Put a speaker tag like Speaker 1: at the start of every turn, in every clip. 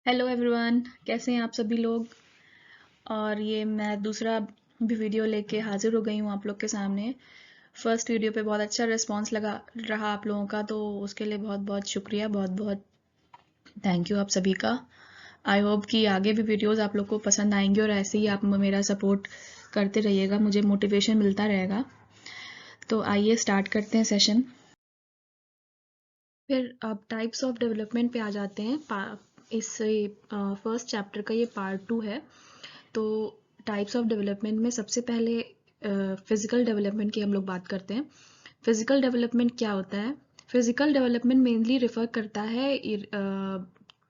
Speaker 1: Hello everyone, कैसे हैं आप सभी लोग। और ये मैं दूसरा भी वीडियो लेके हाजिर हो गई हूँ आप लोग के सामने। फर्स्ट वीडियो पे बहुत अच्छा रिस्पांस लगा रहा आप लोगों का, तो उसके लिए बहुत बहुत शुक्रिया, बहुत बहुत थैंक यू आप सभी का। आई होप कि आगे भी वीडियोस आप लोग को पसंद आएंगे और ऐसे ही आप मेरा सपोर्ट करते रहिएगा, मुझे मोटिवेशन मिलता रहेगा। तो आइए स्टार्ट करते हैं सेशन। फिर अब टाइप्स ऑफ डेवलपमेंट पे आ जाते हैं। इस फर्स्ट चैप्टर का ये पार्ट 2 है। तो टाइप्स ऑफ डेवलपमेंट में सबसे पहले फिजिकल डेवलपमेंट की हम लोग बात करते हैं। फिजिकल डेवलपमेंट क्या होता है? फिजिकल डेवलपमेंट मेनली रिफर करता है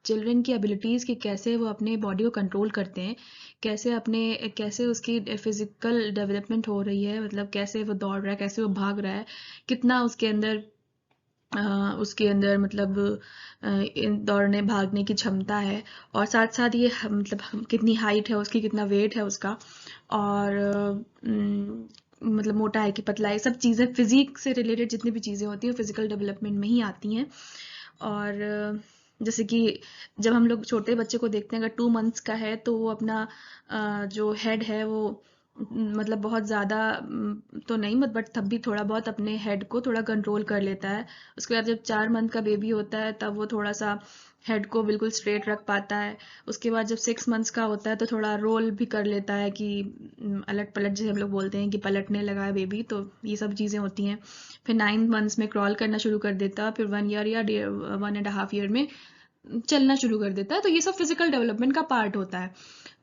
Speaker 1: चिल्ड्रन की एबिलिटीज़ कि कैसे वो अपने बॉडी को कंट्रोल करते हैं, कैसे उसकी फिजिकल डेवलपमेंट हो रही है, मतलब कैसे वो दौड़ रहा है, कैसे वो भाग रहा है, कितना उसके अंदर मतलब दौड़ने भागने की क्षमता है। और साथ साथ ये मतलब कितनी हाइट है उसकी, कितना वेट है उसका, और मतलब मोटा है कि पतला है, सब चीज़ें फिजिक से रिलेटेड जितनी भी चीज़ें होती हैं फिजिकल डेवलपमेंट में ही आती हैं। और जैसे कि जब हम लोग छोटे बच्चे को देखते हैं, अगर 2 मंथ्स का है तो वो अपना जो हेड है वो मतलब बहुत ज़्यादा तो नहीं मत बट तब भी थोड़ा बहुत अपने हेड को थोड़ा कंट्रोल कर लेता है। उसके बाद जब 4 मंथ का बेबी होता है तब वो थोड़ा सा हेड को बिल्कुल स्ट्रेट रख पाता है। उसके बाद जब 6 मंथ्स का होता है तो थोड़ा रोल भी कर लेता है कि अलट पलट जैसे हम लोग बोलते हैं कि पलटने लगा है बेबी, तो ये सब चीज़ें होती हैं। फिर 9 मंथ्स में क्रॉल करना शुरू कर देता है, फिर 1 ईयर या 1.5 ईयर में चलना शुरू कर देता है। तो ये सब फिजिकल डेवलपमेंट का पार्ट होता है।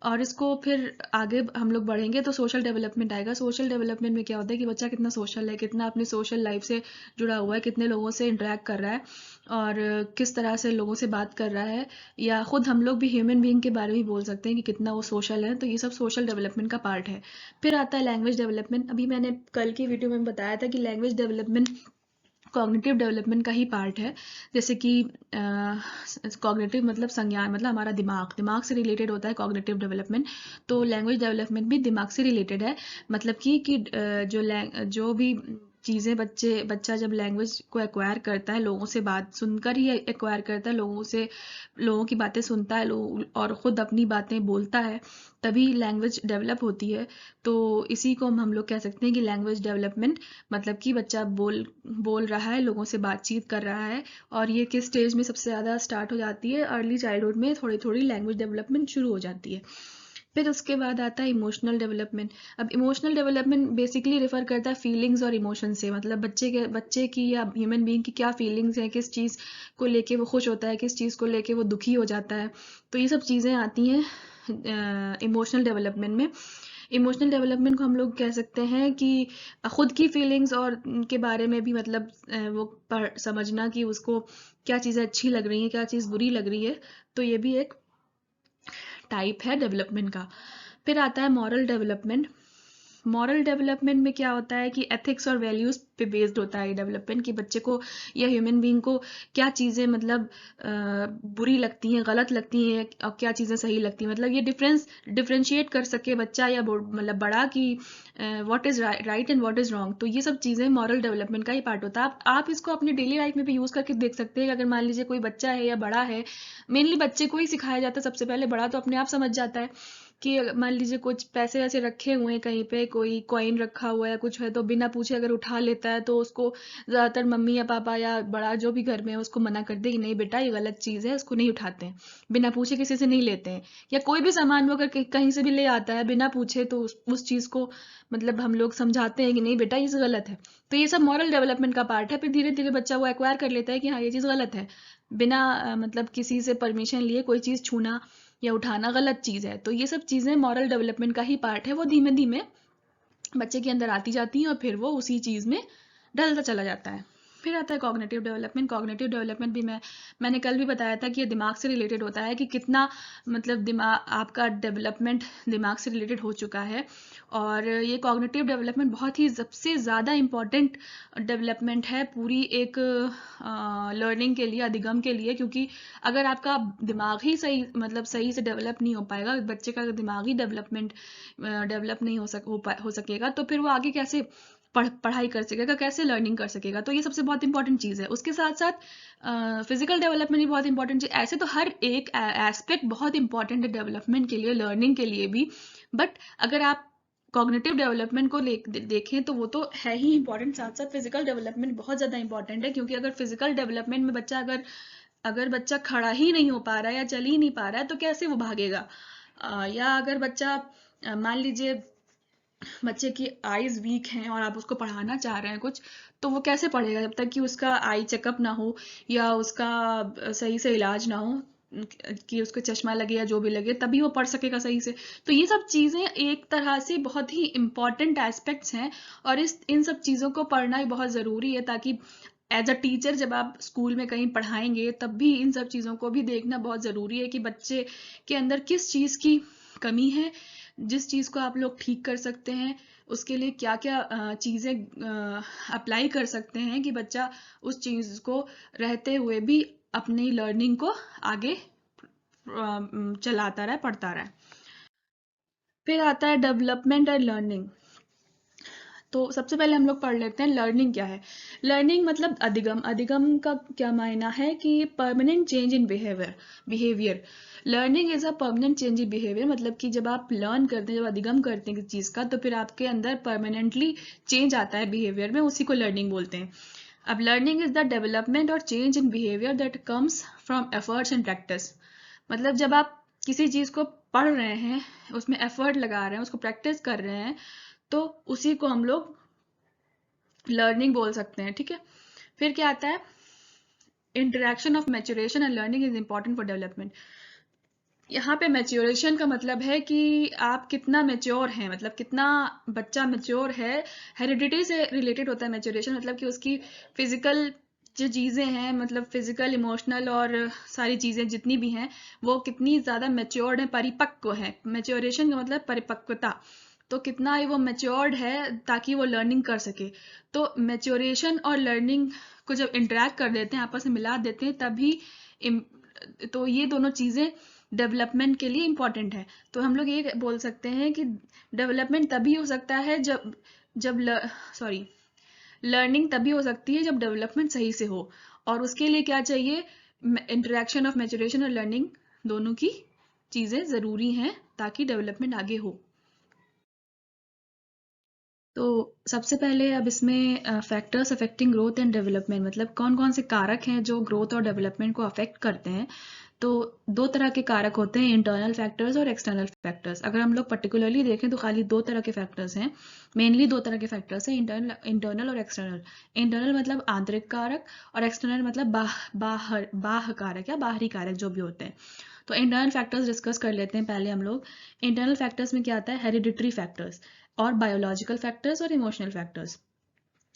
Speaker 1: और इसको फिर आगे हम लोग बढ़ेंगे तो सोशल डेवलपमेंट आएगा। सोशल डेवलपमेंट में क्या होता है कि बच्चा कितना सोशल है, कितना अपनी सोशल लाइफ से जुड़ा हुआ है, कितने लोगों से इंटरेक्ट कर रहा है और किस तरह से लोगों से बात कर रहा है, या खुद हम लोग भी ह्यूमन बीइंग के बारे में बोल सकते हैं कि कितना वो सोशल है। तो ये सब सोशल डेवलपमेंट का पार्ट है। फिर आता है लैंग्वेज डेवलपमेंट। अभी मैंने कल की वीडियो में बताया था कि लैंग्वेज डेवलपमेंट कॉग्निटिव डेवलपमेंट का ही पार्ट है। जैसे कि कॉग्निटिव मतलब संज्ञान, मतलब हमारा दिमाग दिमाग से रिलेटेड होता है कॉग्निटिव डेवलपमेंट। तो लैंग्वेज डेवलपमेंट भी दिमाग से रिलेटेड है। मतलब कि जो भी चीज़ें बच्चा जब लैंग्वेज को एक्वायर करता है, लोगों से बात सुनकर ही एक्वायर करता है, लोगों की बातें सुनता है और ख़ुद अपनी बातें बोलता है, तभी लैंग्वेज डेवलप होती है। तो इसी को हम लोग कह सकते हैं कि लैंग्वेज डेवलपमेंट मतलब कि बच्चा बोल रहा है, लोगों से बातचीत कर रहा है। और ये किस स्टेज में सबसे ज़्यादा स्टार्ट हो जाती है? अर्ली चाइल्डहुड में थोड़ी थोड़ी लैंग्वेज डेवलपमेंट शुरू हो जाती है। फिर उसके बाद आता है इमोशनल डेवलपमेंट। अब इमोशनल डेवलपमेंट बेसिकली रेफर करता है फीलिंग्स और इमोशन से, मतलब बच्चे की या ह्यूमन बीइंग की क्या फीलिंग्स हैं, किस चीज़ को लेके वो खुश होता है, किस चीज़ को लेके वो दुखी हो जाता है। तो ये सब चीज़ें आती हैं इमोशनल डेवलपमेंट में। इमोशनल डेवलपमेंट को हम लोग कह सकते हैं कि खुद की फीलिंग्स और के बारे में भी मतलब वो समझना कि उसको क्या चीज़ें अच्छी लग रही हैं, क्या चीज़ बुरी लग रही है। तो ये भी एक टाइप है डेवलपमेंट का। फिर आता है मॉरल डेवलपमेंट। मॉरल डेवलपमेंट में क्या होता है कि एथिक्स और वैल्यूज पे बेस्ड होता है डेवलपमेंट, कि बच्चे को या ह्यूमन बीइंग को क्या चीज़ें मतलब बुरी लगती हैं, गलत लगती हैं, और क्या चीज़ें सही लगती हैं, मतलब ये डिफरेंशिएट कर सके बच्चा या मतलब बड़ा कि what is right and what is wrong. तो ये सब चीज़ें मॉरल डेवलपमेंट का ही पार्ट होता है। आप इसको अपनी डेली लाइफ में भी यूज़ करके देख सकते हैं। अगर मान लीजिए कोई बच्चा है या बड़ा है, मेनली बच्चे को ही सिखाया जाता है सबसे पहले, बड़ा तो अपने आप समझ जाता है। कि मान लीजिए कुछ पैसे वैसे रखे हुए हैं कहीं पे, कोई कॉइन रखा हुआ है, कुछ है, तो बिना पूछे अगर उठा लेता है तो उसको ज़्यादातर मम्मी या पापा या बड़ा जो भी घर में है उसको मना कर दे कि नहीं बेटा ये गलत चीज़ है, इसको नहीं उठाते हैं, बिना पूछे किसी से नहीं लेते हैं। या कोई भी सामान वो अगर कहीं से भी ले आता है बिना पूछे, तो उस चीज़ को मतलब हम लोग समझाते हैं कि नहीं बेटा ये गलत है। तो ये सब मॉरल डेवलपमेंट का पार्ट है। फिर धीरे धीरे बच्चा वो एक्वायर कर लेता है कि हाँ ये चीज़ गलत है, बिना मतलब किसी से परमिशन लिए कोई चीज़ छूना या उठाना गलत चीज़ है। तो ये सब चीज़ें मॉरल डेवलपमेंट का ही पार्ट है। वो धीमे धीमे बच्चे के अंदर आती जाती हैं और फिर वो उसी चीज़ में ढलता चला जाता है। फिर आता है कॉग्निटिव डेवलपमेंट। कॉग्निटिव डेवलपमेंट भी मैंने कल भी बताया था कि ये दिमाग से रिलेटेड होता है, कि कितना मतलब दिमाग आपका डेवलपमेंट दिमाग से रिलेटेड हो चुका है। और ये कॉग्निटिव डेवलपमेंट बहुत ही सबसे ज़्यादा इम्पॉर्टेंट डेवलपमेंट है पूरी एक लर्निंग के लिए, अधिगम के लिए। क्योंकि अगर आपका दिमाग ही सही से डेवलप नहीं हो पाएगा, बच्चे का दिमाग ही डेवलप नहीं हो सकेगा, तो फिर वो आगे कैसे पढ़ाई कर सकेगा, कैसे लर्निंग कर सकेगा। तो ये सबसे बहुत इंपॉर्टेंट चीज़ है। उसके साथ साथ फिजिकल डेवलपमेंट भी बहुत इंपॉर्टेंट चीज़। ऐसे तो हर एक एस्पेक्ट बहुत इंपॉर्टेंट है डेवलपमेंट के लिए, लर्निंग के लिए भी। बट अगर आप कॉग्निटिव डेवलपमेंट को देखें तो वो तो है ही इंपॉर्टेंट, साथ साथ फिजिकल डेवलपमेंट बहुत ज़्यादा इंपॉर्टेंट है। क्योंकि अगर फिजिकल डेवलपमेंट में बच्चा अगर बच्चा खड़ा ही नहीं हो पा रहा है या चल ही नहीं पा रहा है तो कैसे वो भागेगा। या अगर बच्चा मान लीजिए बच्चे की आईज वीक हैं और आप उसको पढ़ाना चाह रहे हैं कुछ, तो वो कैसे पढ़ेगा जब तक कि उसका आई चेकअप ना हो या उसका सही से इलाज ना हो, कि उसको चश्मा लगे या जो भी लगे, तभी वो पढ़ सकेगा सही से। तो ये सब चीज़ें एक तरह से बहुत ही इम्पॉर्टेंट एस्पेक्ट्स हैं और इन सब चीज़ों को पढ़ना ही बहुत ज़रूरी है, ताकि एज अ टीचर जब आप स्कूल में कहीं पढ़ाएंगे तब भी इन सब चीज़ों को भी देखना बहुत ज़रूरी है कि बच्चे के अंदर किस चीज़ की कमी है, जिस चीज़ को आप लोग ठीक कर सकते हैं, उसके लिए क्या क्या चीज़ें अप्लाई कर सकते हैं कि बच्चा उस चीज़ को रहते हुए भी अपनी लर्निंग को आगे चलाता रहे, पढ़ता रहे। फिर आता है डेवलपमेंट एंड लर्निंग। तो सबसे पहले हम लोग पढ़ लेते हैं लर्निंग क्या है। लर्निंग मतलब अधिगम। अधिगम का क्या मायना है कि permanent change in behaviour. Learning is a permanent change in behaviour, मतलब कि जब आप लर्न करते हैं, जब अधिगम करते हैं किसी चीज़ का, तो फिर आपके अंदर परमानेंटली चेंज आता है बिहेवियर में, उसी को लर्निंग बोलते हैं। अब लर्निंग इज द डेवलपमेंट और change in behaviour that comes from efforts and practice. मतलब जब आप किसी चीज़ को पढ़ रहे हैं, उसमें एफर्ट लगा रहे हैं, उसको प्रैक्टिस कर रहे हैं, तो उसी को हम लोग लर्निंग बोल सकते हैं। ठीक है। फिर क्या आता है, interaction of maturation and learning is important for development. यहाँ पे मैच्योरेशन का मतलब है कि आप कितना मैच्योर हैं, मतलब कितना बच्चा मैच्योर है। हेरिडिटी से रिलेटेड होता है मैच्योरेशन, मतलब कि उसकी फिजिकल जो चीज़ें हैं, मतलब फिजिकल, इमोशनल और सारी चीज़ें जितनी भी हैं, वो कितनी ज़्यादा मैच्योर्ड है, परिपक्व है। मैच्योरेशन का मतलब परिपक्वता। तो कितना वो मैच्योर्ड है ताकि वो लर्निंग कर सके। तो मैच्योरेशन और लर्निंग को जब इंटरेक्ट कर देते हैं, आपस में मिला देते हैं, तभी तो ये दोनों चीज़ें डेवलपमेंट के लिए इम्पॉर्टेंट है। तो हम लोग ये बोल सकते हैं कि डेवलपमेंट तभी हो सकता है जब लर्निंग तभी हो सकती है जब डेवलपमेंट सही से हो। और उसके लिए क्या चाहिए, इंटरेक्शन ऑफ मैच्योरेशन और लर्निंग, दोनों की चीज़ें ज़रूरी हैं ताकि डेवलपमेंट आगे हो। तो सबसे पहले अब इसमें factors affecting growth and development, मतलब कौन कौन से कारक हैं जो ग्रोथ और डेवलपमेंट को अफेक्ट करते हैं। तो दो तरह के कारक होते हैं, इंटरनल फैक्टर्स और एक्सटर्नल फैक्टर्स। अगर हम लोग पर्टिकुलरली देखें तो खाली दो तरह के फैक्टर्स हैं, मेनली दो तरह के फैक्टर्स हैं, इंटरनल और एक्सटर्नल। इंटरनल मतलब आंतरिक कारक और एक्सटर्नल मतलब बाह्य कारक या बाहरी कारक जो भी होते हैं। तो इंटरनल फैक्टर्स डिस्कस कर लेते हैं पहले हम लोग। इंटरनल फैक्टर्स में क्या आता है, हेरिडिटरी फैक्टर्स और बायोलॉजिकल फैक्टर्स और इमोशनल फैक्टर्स।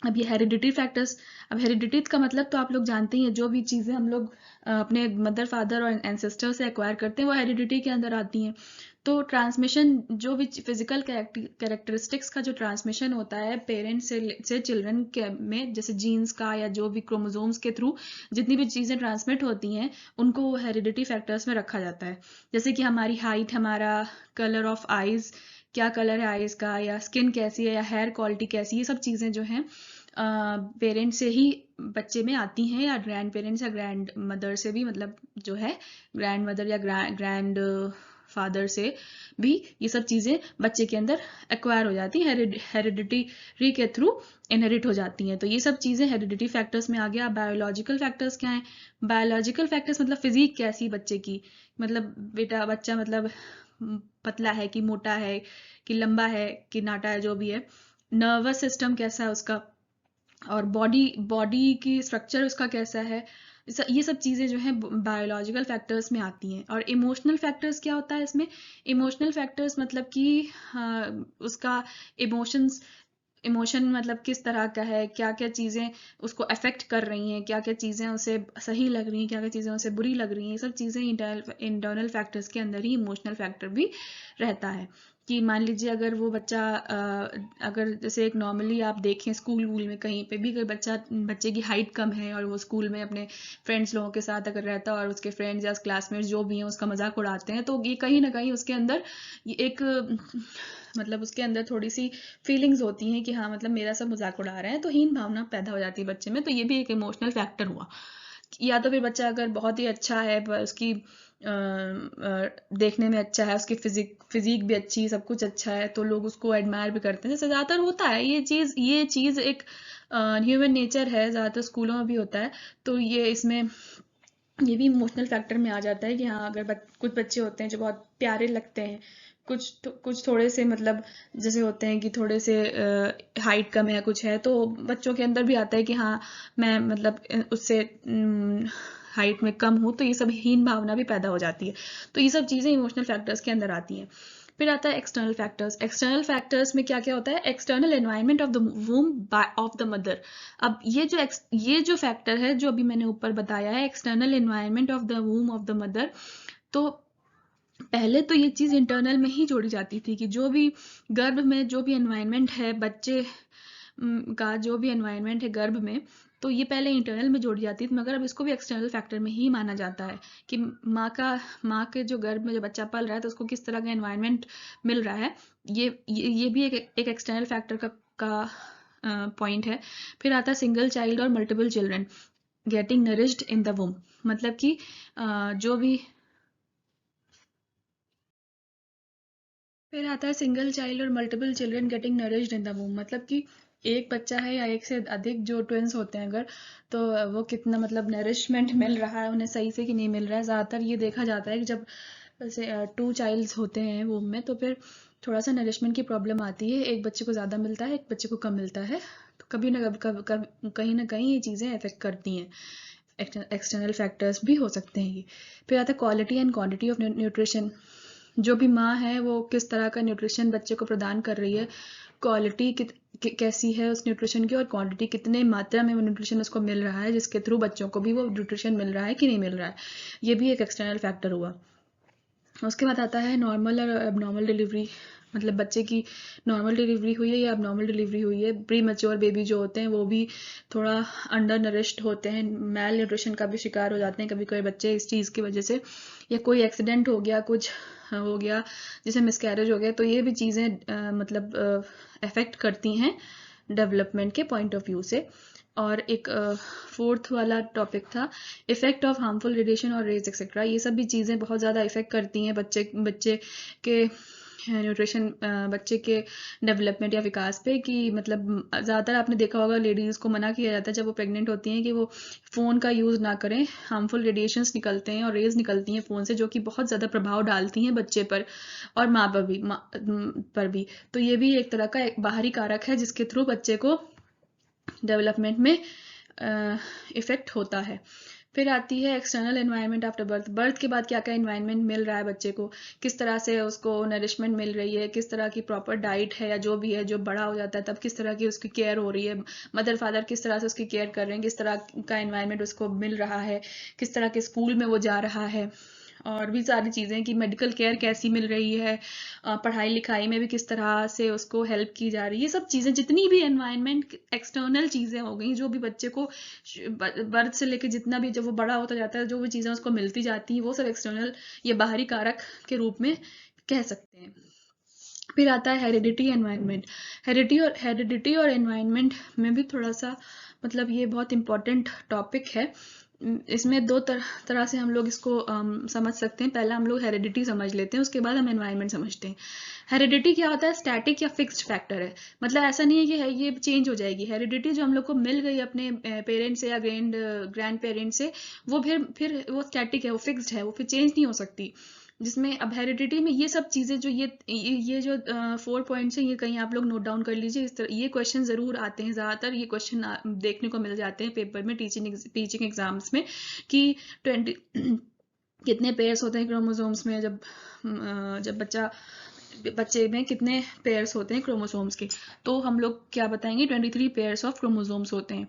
Speaker 1: अब ये हेरिडिटरी फैक्टर्स, अब हेरिडिटी का मतलब तो आप लोग जानते ही हैं, जो भी चीज़ें हम लोग अपने मदर फादर और एंसेस्टर से एक्वायर करते हैं वो हेरिडिटी के अंदर आती हैं। तो ट्रांसमिशन, जो भी फिजिकल कैरेक्टरिस्टिक्स का जो ट्रांसमिशन होता है पेरेंट्स से चिल्ड्रन के में, जैसे जीन्स का या जो भी क्रोमोसोम्स के थ्रू जितनी भी चीज़ें ट्रांसमिट होती हैं, उनको हेरिडिटी फैक्टर्स में रखा जाता है। जैसे कि हमारी हाइट, हमारा कलर ऑफ आइज़, क्या कलर है आइज़ का, या स्किन कैसी है, या हेयर क्वालिटी कैसी है, ये सब चीज़ें जो हैं पेरेंट्स से ही बच्चे में आती हैं, या ग्रैंड पेरेंट्स या ग्रैंड मदर से भी, मतलब जो है ग्रैंड मदर या ग्रैंड फादर से भी ये सब चीज़ें बच्चे के अंदर एक्वायर हो जाती हैं, हेरिडिटी के थ्रू इनहेरिट हो जाती हैं। तो ये सब चीज़ें हेरिडिटी फैक्टर्स में आ गया। बायोलॉजिकल फैक्टर्स क्या हैं, बायोलॉजिकल फैक्टर्स मतलब फिजिक कैसी बच्चे की, मतलब बच्चा मतलब पतला है कि मोटा है कि लंबा है कि नाटा है, जो भी है। नर्वस सिस्टम कैसा है उसका, और बॉडी की स्ट्रक्चर उसका कैसा है, ये सब चीज़ें जो हैं बायोलॉजिकल फैक्टर्स में आती हैं। और इमोशनल फैक्टर्स क्या होता है इसमें, इमोशनल फैक्टर्स मतलब कि उसका इमोशन मतलब किस तरह का है, क्या क्या चीज़ें उसको अफेक्ट कर रही हैं, क्या क्या चीज़ें उसे सही लग रही हैं, क्या क्या चीज़ें उसे बुरी लग रही हैं, ये सब चीज़ें इंटरनल फैक्टर्स के अंदर ही इमोशनल फैक्टर भी रहता है। कि मान लीजिए अगर वो बच्चा अगर जैसे एक नॉर्मली आप देखें स्कूल वूल में कहीं पे भी कोई बच्चे की हाइट कम है और वो स्कूल में अपने फ्रेंड्स लोगों के साथ अगर रहता है और उसके फ्रेंड्स या क्लासमेट्स जो भी हैं उसका मजाक उड़ाते हैं, तो ये कहीं ना कहीं उसके अंदर ये एक मतलब उसके अंदर थोड़ी सी फीलिंग्स होती हैं कि हाँ मतलब मेरा सब मजाक उड़ा रहे हैं, तो हीन भावना पैदा हो जाती है बच्चे में। तो ये भी एक इमोशनल फैक्टर हुआ। या तो फिर बच्चा अगर बहुत ही अच्छा है, उसकी देखने में अच्छा है, उसकी फिजिक भी अच्छी, सब कुछ अच्छा है, तो लोग उसको एडमायर भी करते हैं। जैसे ज़्यादातर होता है ये चीज़ एक ह्यूमन नेचर है, ज़्यादातर स्कूलों में भी होता है। तो ये भी इमोशनल फैक्टर में आ जाता है कि हाँ अगर कुछ बच्चे होते हैं जो बहुत प्यारे लगते हैं, कुछ थोड़े से मतलब जैसे होते हैं कि थोड़े से हाइट कम है, कुछ है, तो बच्चों के अंदर भी आता है कि हाँ मैं मतलब उससे हाइट में कम हूँ, तो ये सब हीन भावना भी पैदा हो जाती है। तो ये सब चीज़ें इमोशनल फैक्टर्स के अंदर आती हैं। फिर आता है एक्सटर्नल फैक्टर्स। एक्सटर्नल फैक्टर्स में क्या क्या होता है? External environment of the वूम of the mother. अब ये जो फैक्टर है जो अभी मैंने ऊपर बताया है, external environment of the वूम of the mother, तो पहले तो ये चीज़ इंटरनल में ही जोड़ी जाती थी कि जो भी गर्भ में जो भी एनवायरनमेंट है बच्चे का, जो भी एनवायरनमेंट है गर्भ में, तो ये पहले इंटरनल में जोड़ी जाती थी, मगर अब इसको भी एक्सटर्नल फैक्टर में ही माना जाता है कि माँ के जो गर्भ में जो बच्चा पल रहा है तो उसको किस तरह का एनवायरनमेंट मिल रहा है। ये भी एक एक्सटर्नल फैक्टर का पॉइंट है। फिर आता है सिंगल चाइल्ड और multiple children getting nourished in the वूम। मतलब कि जो भी फिर आता है सिंगल चाइल्ड और multiple children getting nourished in the वूम। मतलब कि एक बच्चा है या एक से अधिक जो ट्विंस होते हैं अगर, तो वो कितना मतलब नरिशमेंट मिल रहा है उन्हें सही से कि नहीं मिल रहा है। ज़्यादातर ये देखा जाता है कि जब जैसे 2 चाइल्ड्स होते हैं वूम में, तो फिर थोड़ा सा नरिशमेंट की प्रॉब्लम आती है, एक बच्चे को ज़्यादा मिलता है, एक बच्चे को कम मिलता है। तो कभी ना कहीं ना कहीं ये चीज़ें अफेक्ट करती हैं। एक्सटर्नल फैक्टर्स भी हो सकते हैं ये। फिर आता है quality and quantity of nutrition. जो भी माँ है वो किस तरह का न्यूट्रिशन बच्चे को प्रदान कर रही है, क्वालिटी कैसी है उस न्यूट्रिशन की, और क्वांटिटी कितने मात्रा में वो न्यूट्रिशन उसको मिल रहा है जिसके थ्रू बच्चों को भी वो न्यूट्रिशन मिल रहा है कि नहीं मिल रहा है। ये भी एक एक्सटर्नल फैक्टर हुआ। उसके बाद आता है नॉर्मल और एबनॉर्मल डिलीवरी। मतलब बच्चे की नॉर्मल डिलीवरी हुई है या एबनॉर्मल डिलीवरी हुई है। प्री मैच्योर बेबी जो होते हैं वो भी थोड़ा अंडर नरिश्ड होते हैं, मेल न्यूट्रिशन का भी शिकार हो जाते हैं कभी कभी बच्चे इस चीज़ की वजह से, या कोई एक्सीडेंट हो गया, कुछ हो गया जिसे मिसकैरेज हो गया, तो ये भी चीज़ें मतलब अफेक्ट करती हैं डेवलपमेंट के पॉइंट ऑफ व्यू से। और एक फोर्थ वाला टॉपिक था इफेक्ट ऑफ हार्मफुल रेडिएशन और रेज एक्सेट्रा। ये सब भी चीज़ें बहुत ज़्यादा इफेक्ट करती हैं बच्चे के न्यूट्रिशन, बच्चे के डेवलपमेंट या विकास पे। कि मतलब ज़्यादातर आपने देखा होगा लेडीज़ को मना किया जाता है जब वो प्रेग्नेंट होती हैं कि वो फ़ोन का यूज़ ना करें। हार्मफुल रेडिएशंस निकलते हैं और रेज निकलती हैं फ़ोन से जो कि बहुत ज़्यादा प्रभाव डालती हैं बच्चे पर और माँ पर भी। तो ये भी एक तरह का एक बाहरी कारक है जिसके थ्रू बच्चे को डेवलपमेंट में इफ़ेक्ट होता है। फिर आती है external environment after birth. Birth के बाद क्या क्या एनवायरनमेंट मिल रहा है बच्चे को, किस तरह से उसको नरिशमेंट मिल रही है, किस तरह की प्रॉपर डाइट है, या जो भी है, जो बड़ा हो जाता है तब किस तरह की उसकी केयर हो रही है, मदर फादर किस तरह से उसकी केयर कर रहे हैं, किस तरह का एनवायरनमेंट उसको मिल रहा है, किस तरह के स्कूल में वो जा रहा है, और भी सारी चीज़ें कि मेडिकल केयर कैसी मिल रही है, पढ़ाई लिखाई में भी किस तरह से उसको हेल्प की जा रही है। ये सब चीज़ें जितनी भी एनवायरनमेंट एक्सटर्नल चीज़ें हो गई जो भी बच्चे को बर्थ से लेके जितना भी जब वो बड़ा होता जाता है जो भी चीज़ें उसको मिलती जाती हैं वो सब एक्सटर्नल या बाहरी कारक के रूप में कह सकते हैं। फिर आता है हेरिडिटी एनवायरनमेंट। हेरिडिटी और एनवायरनमेंट में भी थोड़ा सा मतलब ये बहुत इंपॉर्टेंट टॉपिक है। इसमें दो तरह से हम लोग इसको समझ सकते हैं। पहला हम लोग हेरिडिटी समझ लेते हैं, उसके बाद हम एनवायरनमेंट समझते हैं। हेरिडिटी क्या होता है? स्टैटिक या फिक्स्ड फैक्टर है। मतलब ऐसा नहीं है कि ये चेंज हो जाएगी। हेरिडिटी जो हम लोग को मिल गई अपने पेरेंट्स से या ग्रैंड पेरेंट्स से, वो फिर वो स्टैटिक है, वो फिक्स्ड है, वो फिर चेंज नहीं हो सकती। जिसमें अब हेरिडिटी में ये सब चीज़ें जो ये जो 4 पॉइंट्स हैं, ये कहीं आप लोग नोट डाउन कर लीजिए। इस तरह ये क्वेश्चन ज़रूर आते हैं, ज़्यादातर ये क्वेश्चन देखने को मिल जाते हैं पेपर में, टीचिंग एग्जाम्स में, कि 20 कितने पेयर्स होते हैं क्रोमोसोम्स में, जब बच्चे में कितने पेयर्स होते हैं क्रोमोसोम्स के, तो हम लोग क्या बताएंगे 23 पेयर्स ऑफ क्रोमोसोम्स होते हैं।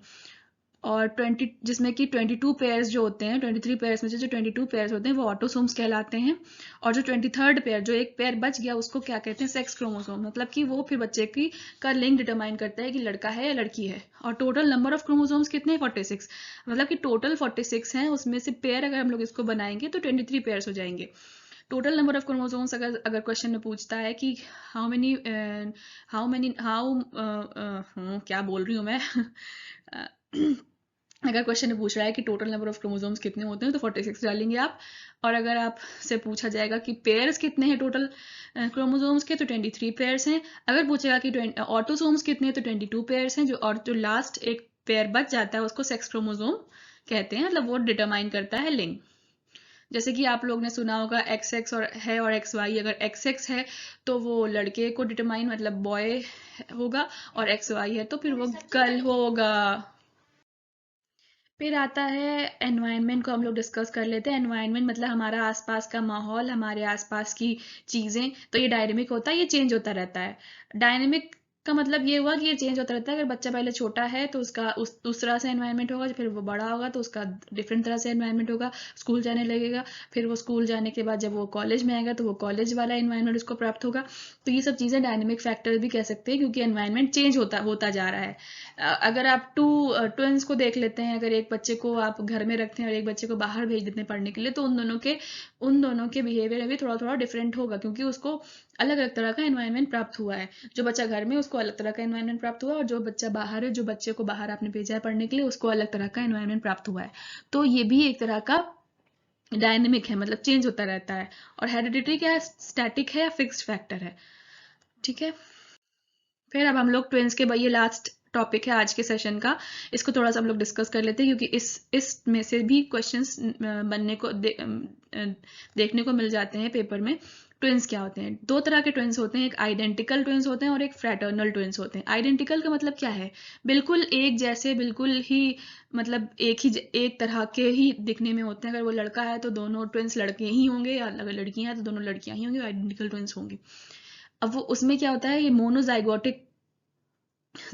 Speaker 1: और 20 जिसमें कि 22 पेयर्स जो होते हैं, 23 पेयर्स में से जो 22 पेयर्स होते हैं वो ऑटोसोम्स कहलाते हैं। और जो 23rd पेयर, जो एक पेयर बच गया, उसको क्या कहते हैं? Sex chromosome. मतलब कि वो फिर बच्चे की का लिंग डिटरमाइन करता है कि लड़का है या लड़की है। और टोटल नंबर ऑफ क्रोमोसोम्स कितने हैं? 46। मतलब कि टोटल 46 हैं, उसमें से पेयर अगर हम लोग इसको बनाएंगे तो 23 पेयर्स हो जाएंगे। टोटल नंबर ऑफ क्रोमोसोम्स अगर अगर क्वेश्चन में पूछता है कि हाउ मेनी क्या बोल रही हूँ मैं अगर क्वेश्चन में पूछ रहा है कि टोटल नंबर ऑफ क्रोमोसोम्स कितने होते हैं तो 46 डालेंगे आप। और अगर आपसे पूछा जाएगा कि पेयर्स कितने हैं टोटल क्रोमोसोम्स के तो 23 पेयर्स हैं। अगर पूछेगा कि ऑटोसोम्स कितने हैं तो 22 पेयर्स हैं। और जो लास्ट एक पेयर बच जाता है उसको सेक्स क्रोमोसोम कहते हैं, मतलब वो डिटरमाइन करता है लिंग। जैसे कि आप लोग ने सुना होगा XX और है और XY। अगर XX है तो वो लड़के को डिटरमाइन मतलब बॉय होगा, और XY है तो फिर वो गर्ल होगा। फिर आता है एनवायरनमेंट को हम लोग डिस्कस कर लेते हैं। एनवायरनमेंट मतलब हमारा आसपास का माहौल, हमारे आसपास की चीज़ें। तो ये डायनेमिक होता है, ये चेंज होता रहता है। डायनेमिक का मतलब ये हुआ कि ये चेंज होता रहता है। अगर बच्चा पहले छोटा है तो उसका उस दूसरा से एनवायरनमेंट होगा, फिर वो बड़ा होगा तो उसका डिफरेंट तरह से एनवायरनमेंट होगा, स्कूल जाने लगेगा। फिर वो स्कूल जाने के बाद जब वो कॉलेज में आएगा तो वो कॉलेज वाला एनवायरनमेंट उसको प्राप्त होगा। तो ये सब चीज़ें डायनेमिक फैक्टर भी कह सकते हैं, क्योंकि एनवायरनमेंट चेंज होता जा रहा है। अगर आप ट्विंस को देख लेते हैं, अगर एक बच्चे को आप घर में रखते हैं और एक बच्चे को बाहर भेज देते हैं पढ़ने के लिए, तो उन दोनों के बिहेवियर में भी थोड़ा थोड़ा डिफरेंट होगा, क्योंकि उसको अलग अलग तरह का एनवायरनमेंट प्राप्त हुआ है। जो बच्चा घर में उसको अलग तरह का एनवायरनमेंट प्राप्त हुआ है, और जो बच्चा बाहर है, जो बच्चे को बाहर आपने भेजा है पढ़ने के लिए, उसको अलग तरह का एनवायरनमेंट प्राप्त हुआ है। तो ये भी एक तरह का डायनेमिक है, मतलब चेंज होता रहता है। और हेरिडिटी क्या है, स्टैटिक है या फिक्स्ड फैक्टर है। ठीक है, फिर अब हम लोग ट्विंस के भाई, ये लास्ट टॉपिक है आज के सेशन का, इसको थोड़ा सा हम लोग डिस्कस कर लेते हैं, क्योंकि इस में से भी क्वेश्चंस बनने को देखने को मिल जाते हैं पेपर में। ट्विंस क्या होते हैं? दो तरह के ट्विंस होते हैं, एक आइडेंटिकल ट्विंस होते हैं और एक फ्रैटर्नल ट्विंस होते हैं। आइडेंटिकल का मतलब क्या है? बिल्कुल एक जैसे, बिल्कुल ही मतलब एक तरह के ही दिखने में होते हैं। अगर वो लड़का है तो दोनों ट्विंस लड़के ही होंगे, या अगर लड़कियां हैं तो दोनों लड़कियां ही होंगी, आइडेंटिकल ट्विंस होंगी। अब वो उसमें क्या होता है, ये मोनोजाइगोटिक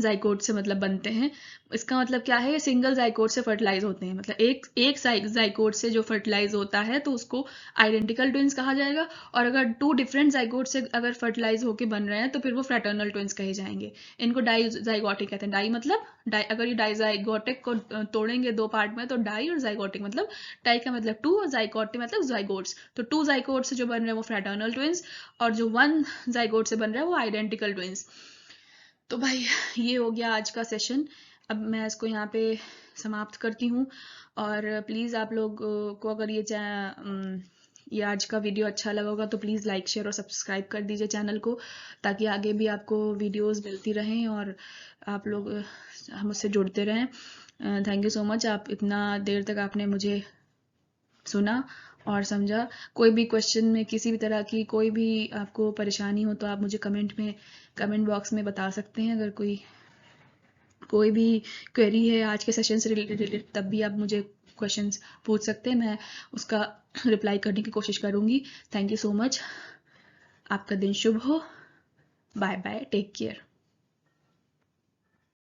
Speaker 1: जाइकोट से मतलब बनते हैं। इसका मतलब क्या है, ये सिंगल जाइकोट से फर्टिलाइज होते हैं। मतलब एक जाइकोट से जो फर्टिलाइज होता है तो उसको आइडेंटिकल ट्विंस कहा जाएगा। और अगर टू डिफरेंट जाइकोट से अगर फर्टिलाइज होके बन रहे हैं तो फिर वो फ्रैटर्नल ट्विंस कहे जाएंगे। इनको डाई जाइगोटिक कहते हैं। डाई मतलब अगर ये डाई जाइगोटिक को तोड़ेंगे दो पार्ट में तो डाई, और जाइगोटिक मतलब डाई का मतलब टू, और जाइगोटिक मतलब जाइगोट्स। तो टू जाइकोट से जो बन रहे हैं वो फ्रैटर्नल ट्विंस, और जो वन जाइकोट से बन रहा है वो आइडेंटिकल ट्विंस। तो भाई ये हो गया आज का सेशन। अब मैं इसको यहाँ पे समाप्त करती हूँ। और प्लीज़ आप लोग को अगर ये आज का वीडियो अच्छा लगा होगा तो प्लीज़ लाइक शेयर और सब्सक्राइब कर दीजिए चैनल को, ताकि आगे भी आपको वीडियोस मिलती रहें और आप लोग मुझसे जुड़ते रहें। थैंक यू सो मच, आप इतना देर तक आपने मुझे सुना और समझा। कोई भी क्वेश्चन में किसी भी तरह की कोई भी आपको परेशानी हो तो आप मुझे कमेंट बॉक्स में बता सकते हैं। अगर कोई भी क्वेरी है आज के सेशन से रिलेटेड, तब भी आप मुझे क्वेश्चंस पूछ सकते हैं, मैं उसका रिप्लाई करने की कोशिश करूँगी। थैंक यू सो मच, आपका दिन शुभ हो। Bye bye, take care.